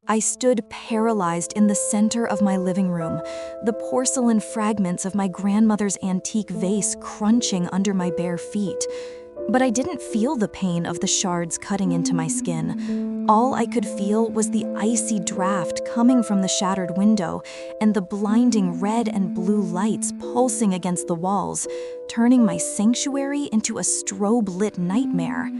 I stood paralyzed in the center of my living room, the porcelain fragments of my grandmother's antique vase crunching under my bare feet. But I didn't feel the pain of the shards cutting into my skin. All I could feel was the icy draft coming from the shattered window and the blinding red and blue lights pulsing against the walls, turning my sanctuary into a strobe-lit nightmare.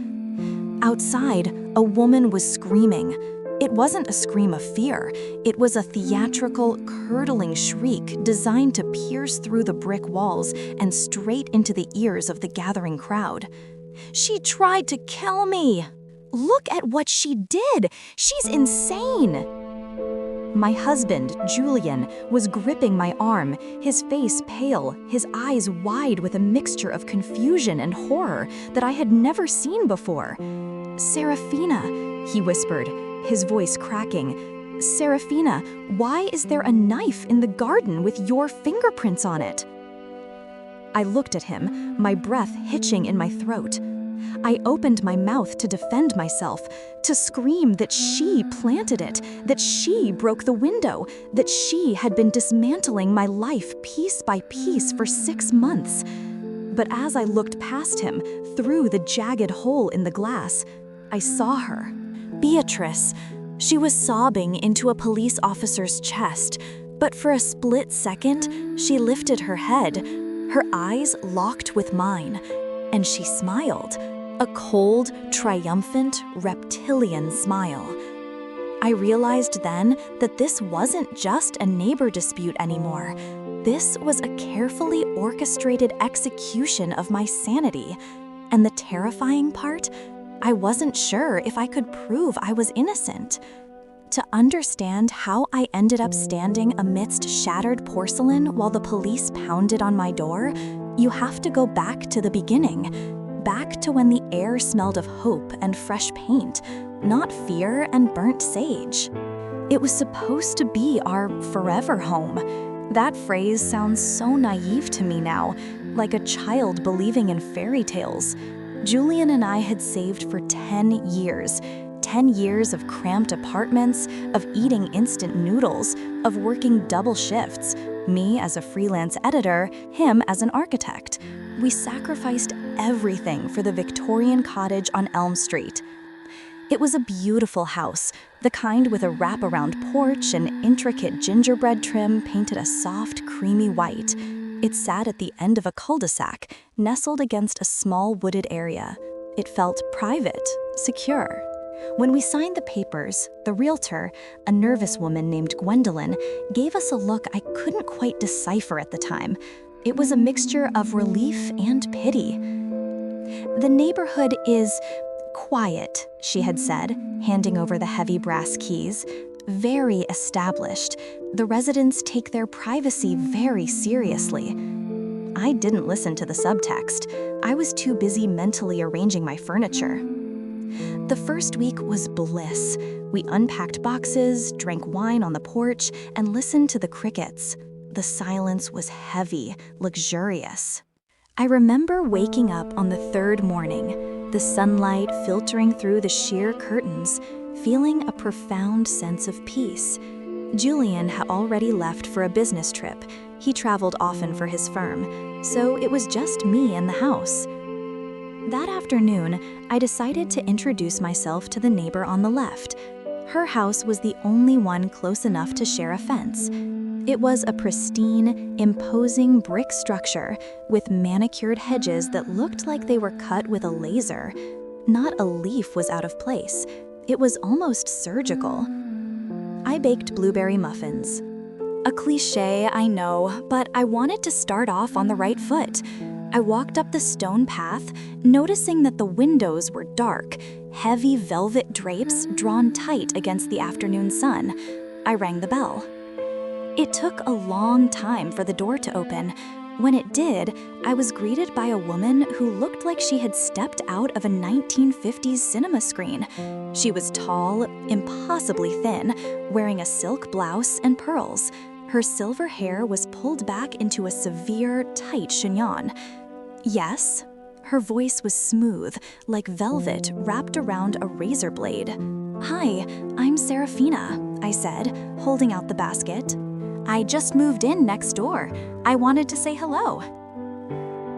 Outside, a woman was screaming. It wasn't a scream of fear. It was a theatrical, curdling shriek designed to pierce through the brick walls and straight into the ears of the gathering crowd. "She tried to kill me! Look at what she did! She's insane!" My husband, Julian, was gripping my arm, his face pale, his eyes wide with a mixture of confusion and horror that I had never seen before. "Serafina," he whispered, his voice cracking. "Serafina, why is there a knife in the garden with your fingerprints on it?" I looked at him, my breath hitching in my throat. I opened my mouth to defend myself, to scream that she planted it, that she broke the window, that she had been dismantling my life piece by piece for 6 months. But as I looked past him, through the jagged hole in the glass, I saw her. Beatrice. She was sobbing into a police officer's chest, but for a split second, she lifted her head, her eyes locked with mine, and she smiled, a cold, triumphant, reptilian smile. I realized then that this wasn't just a neighbor dispute anymore. This was a carefully orchestrated execution of my sanity. And the terrifying part? I wasn't sure if I could prove I was innocent. To understand how I ended up standing amidst shattered porcelain while the police pounded on my door, you have to go back to the beginning, back to when the air smelled of hope and fresh paint, not fear and burnt sage. It was supposed to be our forever home. That phrase sounds so naive to me now, like a child believing in fairy tales. Julian and I had saved for 10 years. 10 years of cramped apartments, of eating instant noodles, of working double shifts, me as a freelance editor, him as an architect. We sacrificed everything for the Victorian cottage on Elm Street. It was a beautiful house, the kind with a wraparound porch and intricate gingerbread trim painted a soft, creamy white. It sat at the end of a cul-de-sac, nestled against a small wooded area. It felt private, secure. When we signed the papers, the realtor, a nervous woman named Gwendolyn, gave us a look I couldn't quite decipher at the time. It was a mixture of relief and pity. "The neighborhood is quiet," she had said, handing over the heavy brass keys. "Very established. The residents take their privacy very seriously." I didn't listen to the subtext. I was too busy mentally arranging my furniture. The first week was bliss. We unpacked boxes, drank wine on the porch, and listened to the crickets. The silence was heavy, luxurious. I remember waking up on the 3rd morning, the sunlight filtering through the sheer curtains, feeling a profound sense of peace. Julian had already left for a business trip. He traveled often for his firm, so it was just me in the house. That afternoon, I decided to introduce myself to the neighbor on the left. Her house was the only one close enough to share a fence. It was a pristine, imposing brick structure with manicured hedges that looked like they were cut with a laser. Not a leaf was out of place. It was almost surgical. I baked blueberry muffins. A cliché, I know, but I wanted to start off on the right foot. I walked up the stone path, noticing that the windows were dark, heavy velvet drapes drawn tight against the afternoon sun. I rang the bell. It took a long time for the door to open. When it did, I was greeted by a woman who looked like she had stepped out of a 1950s cinema screen. She was tall, impossibly thin, wearing a silk blouse and pearls. Her silver hair was pulled back into a severe, tight chignon. "Yes?" Her voice was smooth, like velvet wrapped around a razor blade. "Hi, I'm Serafina," I said, holding out the basket. "I just moved in next door. I wanted to say hello."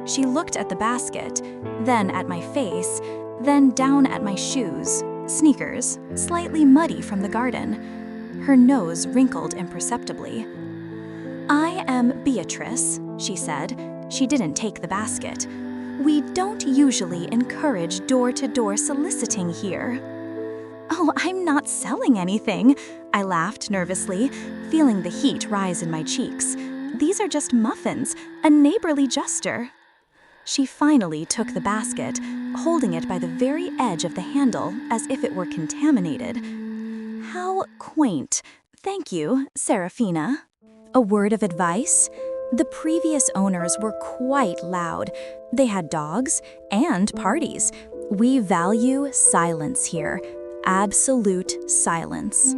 She looked at the basket, then at my face, then down at my shoes, sneakers, slightly muddy from the garden. Her nose wrinkled imperceptibly. "I am Beatrice," she said. She didn't take the basket. "We don't usually encourage door-to-door soliciting here." "Oh, I'm not selling anything," I laughed nervously, feeling the heat rise in my cheeks. "These are just muffins, a neighborly gesture." She finally took the basket, holding it by the very edge of the handle as if it were contaminated. "How quaint. Thank you, Serafina." A word of advice? The previous owners were quite loud. They had dogs and parties. We value silence here. Absolute silence.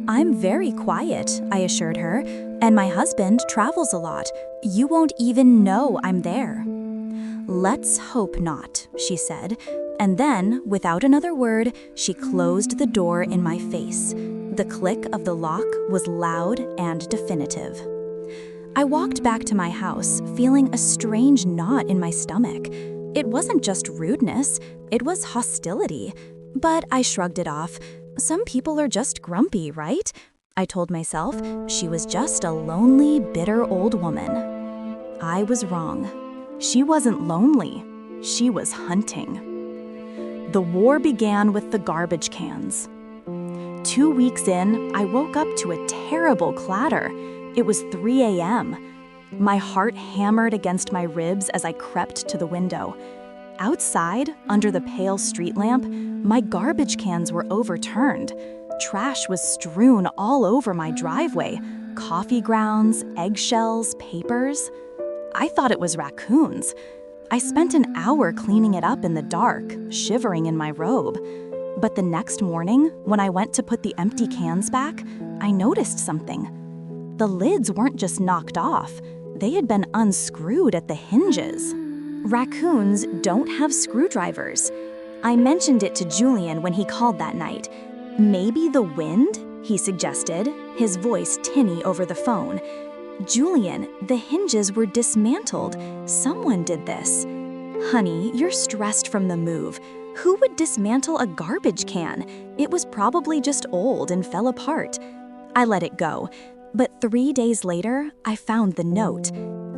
"I'm very quiet," I assured her, "and my husband travels a lot. You won't even know I'm there." "Let's hope not," she said, and then, without another word, she closed the door in my face. The click of the lock was loud and definitive. I walked back to my house, feeling a strange knot in my stomach. It wasn't just rudeness, it was hostility. But I shrugged it off. Some people are just grumpy, right? I told myself she was just a lonely, bitter old woman. I was wrong. She wasn't lonely. She was hunting. The war began with the garbage cans. 2 weeks in, I woke up to a terrible clatter. It was 3 a.m. My heart hammered against my ribs as I crept to the window. Outside, under the pale street lamp, my garbage cans were overturned. Trash was strewn all over my driveway. Coffee grounds, eggshells, papers. I thought it was raccoons. I spent an hour cleaning it up in the dark, shivering in my robe. But the next morning, when I went to put the empty cans back, I noticed something. The lids weren't just knocked off. They had been unscrewed at the hinges. Raccoons don't have screwdrivers. I mentioned it to Julian when he called that night. "Maybe the wind?" he suggested, his voice tinny over the phone. "Julian, the hinges were dismantled. Someone did this." "Honey, you're stressed from the move. Who would dismantle a garbage can? It was probably just old and fell apart." I let it go. But 3 days later, I found the note.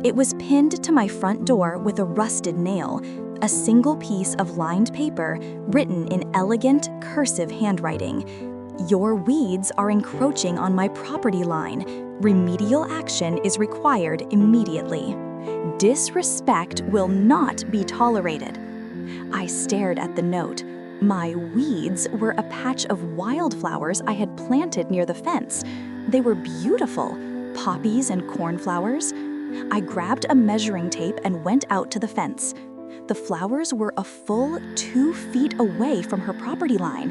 It was pinned to my front door with a rusted nail, a single piece of lined paper written in elegant, cursive handwriting. "Your weeds are encroaching on my property line. Remedial action is required immediately. Disrespect will not be tolerated." I stared at the note. My weeds were a patch of wildflowers I had planted near the fence. They were beautiful, poppies and cornflowers. I grabbed a measuring tape and went out to the fence. The flowers were a full 2 feet away from her property line.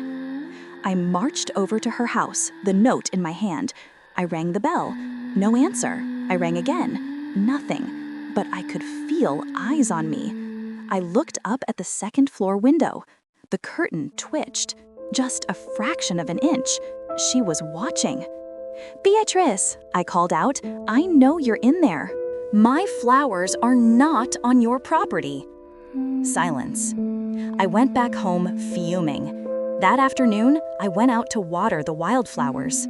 I marched over to her house, the note in my hand. I rang the bell. No answer. I rang again. Nothing. But I could feel eyes on me. I looked up at the second-floor window. The curtain twitched, just a fraction of an inch. She was watching. "Beatrice," I called out, "I know you're in there. My flowers are not on your property." Silence. I went back home fuming. That afternoon, I went out to water the wildflowers.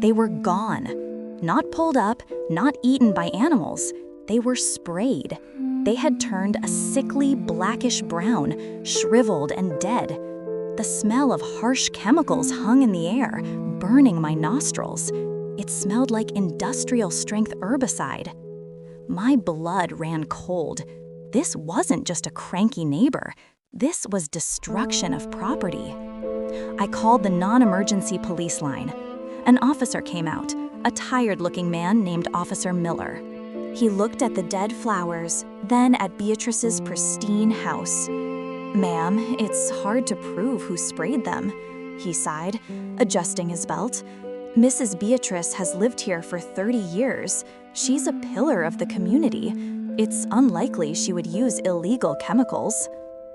They were gone. Not pulled up, not eaten by animals. They were sprayed. They had turned a sickly blackish brown, shriveled and dead. The smell of harsh chemicals hung in the air, burning my nostrils. It smelled like industrial-strength herbicide. My blood ran cold. This wasn't just a cranky neighbor. This was destruction of property. I called the non-emergency police line. An officer came out, a tired-looking man named Officer Miller. He looked at the dead flowers, then at Beatrice's pristine house. "Ma'am, it's hard to prove who sprayed them," he sighed, adjusting his belt. "Mrs. Beatrice has lived here for 30 years. She's a pillar of the community. It's unlikely she would use illegal chemicals."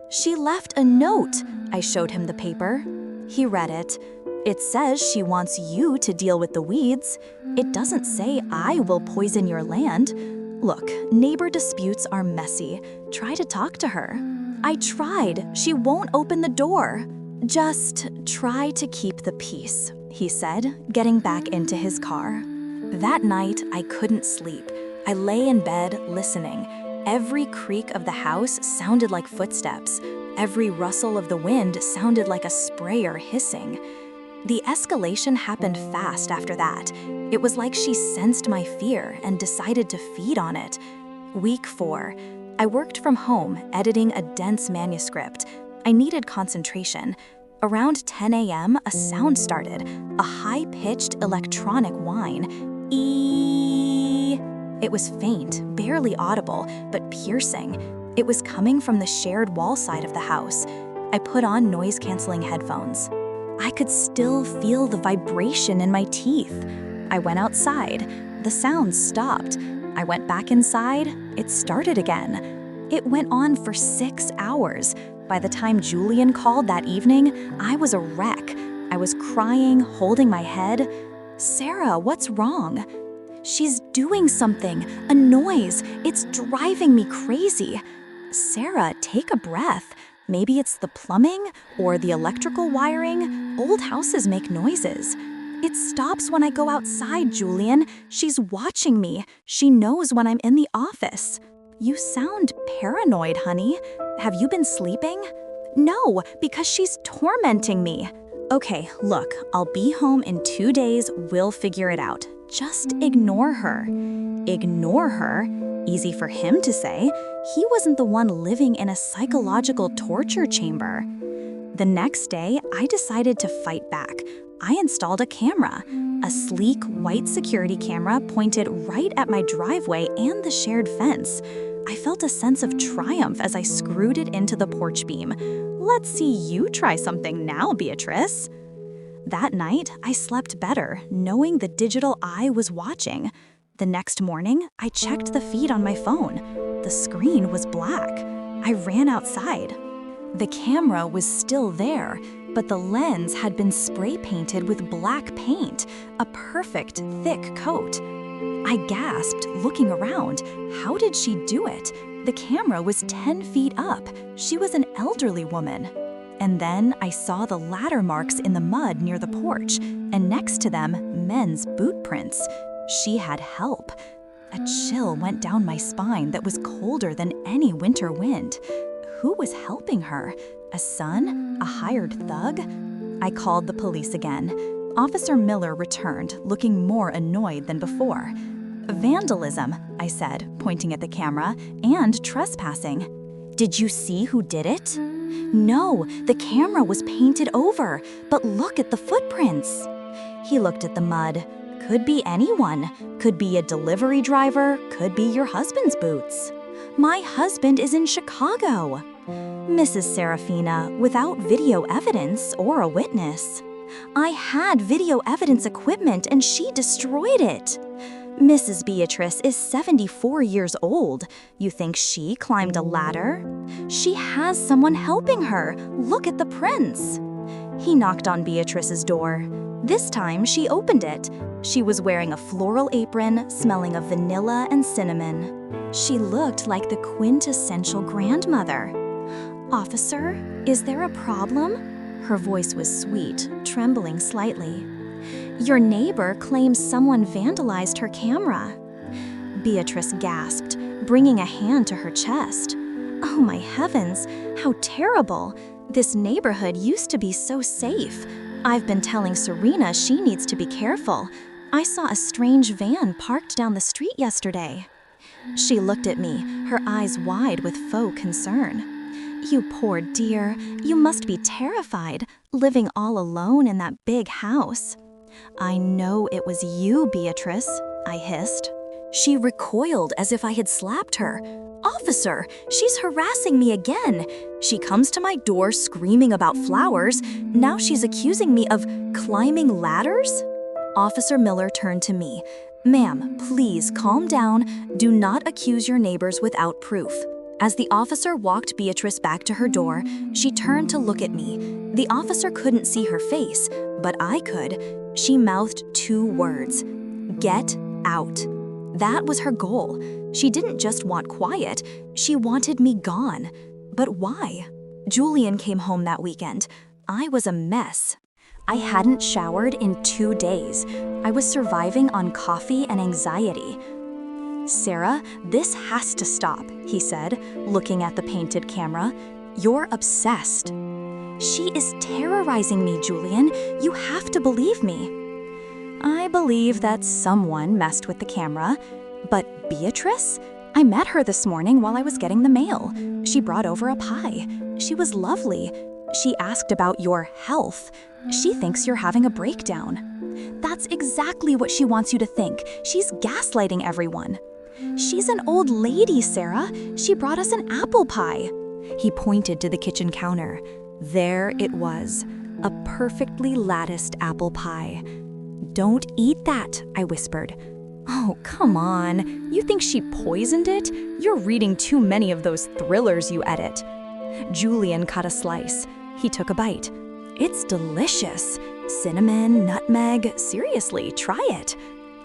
"She left a note." I showed him the paper. He read it. It says she wants you to deal with the weeds. It doesn't say I will poison your land. Look, neighbor disputes are messy. Try to talk to her. I tried. She won't open the door. Just try to keep the peace, he said, getting back into his car. That night, I couldn't sleep. I lay in bed listening. Every creak of the house sounded like footsteps. Every rustle of the wind sounded like a sprayer hissing. The escalation happened fast after that. It was like she sensed my fear and decided to feed on it. Week 4. I worked from home, editing a dense manuscript. I needed concentration. Around 10 a.m., a sound started, a high-pitched electronic whine. Eeeeee. It was faint, barely audible, but piercing. It was coming from the shared wall side of the house. I put on noise-canceling headphones. I could still feel the vibration in my teeth. I went outside. The sound stopped. I went back inside. It started again. It went on for 6 hours. By the time Julian called that evening, I was a wreck. I was crying, holding my head. Sarah, what's wrong? She's doing something, a noise. It's driving me crazy. Sarah, take a breath. Maybe it's the plumbing or the electrical wiring. Old houses make noises. It stops when I go outside, Julian. She's watching me. She knows when I'm in the office. You sound paranoid, honey. Have you been sleeping? No, because she's tormenting me. Okay, look, I'll be home in 2 days. We'll figure it out. Just ignore her. Ignore her? Easy for him to say. He wasn't the one living in a psychological torture chamber. The next day, I decided to fight back. I installed a camera, a sleek white security camera pointed right at my driveway and the shared fence. I felt a sense of triumph as I screwed it into the porch beam. Let's see you try something now, Beatrice. That night, I slept better, knowing the digital eye was watching. The next morning, I checked the feed on my phone. The screen was black. I ran outside. The camera was still there, but the lens had been spray painted with black paint, a perfect, thick coat. I gasped, looking around. How did she do it? The camera was 10 feet up. She was an elderly woman. And then I saw the ladder marks in the mud near the porch, and next to them, men's boot prints. She had help. A chill went down my spine that was colder than any winter wind. Who was helping her? A son? A hired thug? I called the police again. Officer Miller returned, looking more annoyed than before. Vandalism, I said, pointing at the camera, and trespassing. Did you see who did it? No, the camera was painted over, but look at the footprints. He looked at the mud. Could be anyone. Could be a delivery driver. Could be your husband's boots. My husband is in Chicago. Mrs. Serafina, without video evidence or a witness. I had video evidence equipment and she destroyed it. Mrs. Beatrice is 74 years old. You think she climbed a ladder? She has someone helping her. Look at the prints. He knocked on Beatrice's door. This time she opened it. She was wearing a floral apron, smelling of vanilla and cinnamon. She looked like the quintessential grandmother. Officer, is there a problem? Her voice was sweet, trembling slightly. Your neighbor claims someone vandalized her camera. Beatrice gasped, bringing a hand to her chest. Oh my heavens, how terrible. This neighborhood used to be so safe. I've been telling Serena she needs to be careful. I saw a strange van parked down the street yesterday. She looked at me, her eyes wide with faux concern. You poor dear, you must be terrified, living all alone in that big house. I know it was you, Beatrice, I hissed. She recoiled as if I had slapped her. Officer, she's harassing me again. She comes to my door screaming about flowers. Now she's accusing me of climbing ladders? Officer Miller turned to me. Ma'am, please calm down. Do not accuse your neighbors without proof. As the officer walked Beatrice back to her door, she turned to look at me. The officer couldn't see her face, but I could. She mouthed 2 words: "Get out." That was her goal. She didn't just want quiet, she wanted me gone. But why? Julian came home that weekend. I was a mess. I hadn't showered in 2 days. I was surviving on coffee and anxiety. "Sarah, this has to stop," he said, looking at the painted camera. "You're obsessed." "She is terrorizing me, Julian. You have to believe me." I believe that someone messed with the camera. But Beatrice? I met her this morning while I was getting the mail. She brought over a pie. She was lovely. She asked about your health. She thinks you're having a breakdown. That's exactly what she wants you to think. She's gaslighting everyone. "She's an old lady, Sarah. She brought us an apple pie." He pointed to the kitchen counter. There it was, a perfectly latticed apple pie. "Don't eat that," I whispered. "Oh, come on. You think she poisoned it? You're reading too many of those thrillers you edit." Julian cut a slice. He took a bite. "It's delicious. Cinnamon, nutmeg, seriously, try it."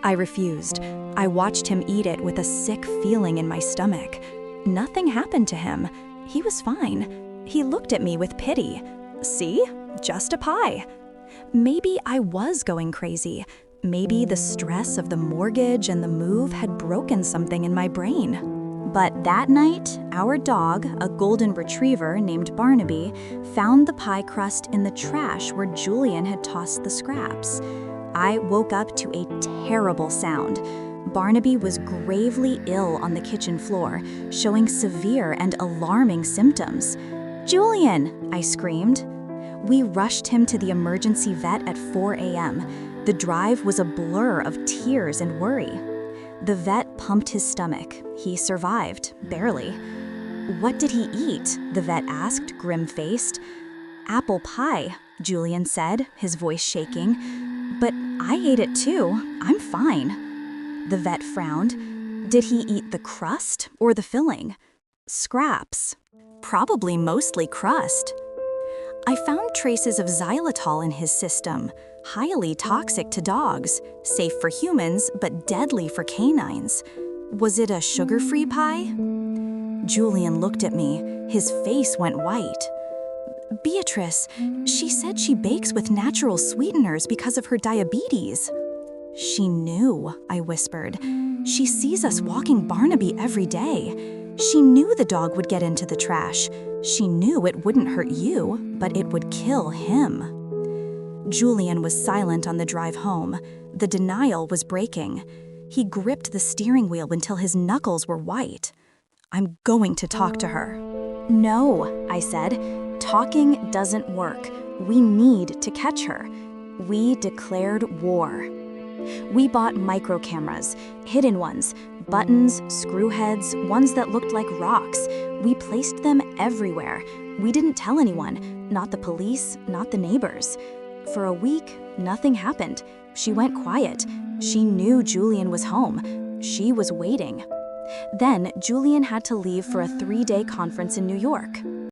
I refused. I watched him eat it with a sick feeling in my stomach. Nothing happened to him. He was fine. He looked at me with pity. "See? Just a pie." Maybe I was going crazy. Maybe the stress of the mortgage and the move had broken something in my brain. But that night, our dog, a golden retriever named Barnaby, found the pie crust in the trash where Julian had tossed the scraps. I woke up to a terrible sound. Barnaby was gravely ill on the kitchen floor, showing severe and alarming symptoms. "Julian!" I screamed. We rushed him to the emergency vet at 4 a.m. The drive was a blur of tears and worry. The vet pumped his stomach. He survived, barely. "What did he eat?" the vet asked, grim-faced. "Apple pie," Julian said, his voice shaking. "But I ate it too. I'm fine." The vet frowned. "Did he eat the crust or the filling?" "Scraps. Probably mostly crust." I found traces of xylitol in his system, highly toxic to dogs, safe for humans but deadly for canines. Was it a sugar-free pie? Julian looked at me. His face went white. "Beatrice, she said she bakes with natural sweeteners because of her diabetes." "She knew," I whispered. "She sees us walking Barnaby every day. She knew the dog would get into the trash. She knew it wouldn't hurt you, but it would kill him." Julian was silent on the drive home. The denial was breaking. He gripped the steering wheel until his knuckles were white. "I'm going to talk to her." "No," I said. "Talking doesn't work. We need to catch her." We declared war. We bought micro cameras, hidden ones, buttons, screw heads, ones that looked like rocks. We placed them everywhere. We didn't tell anyone, not the police, not the neighbors. For a week, nothing happened. She went quiet. She knew Julian was home. She was waiting. Then Julian had to leave for a 3-day conference in New York.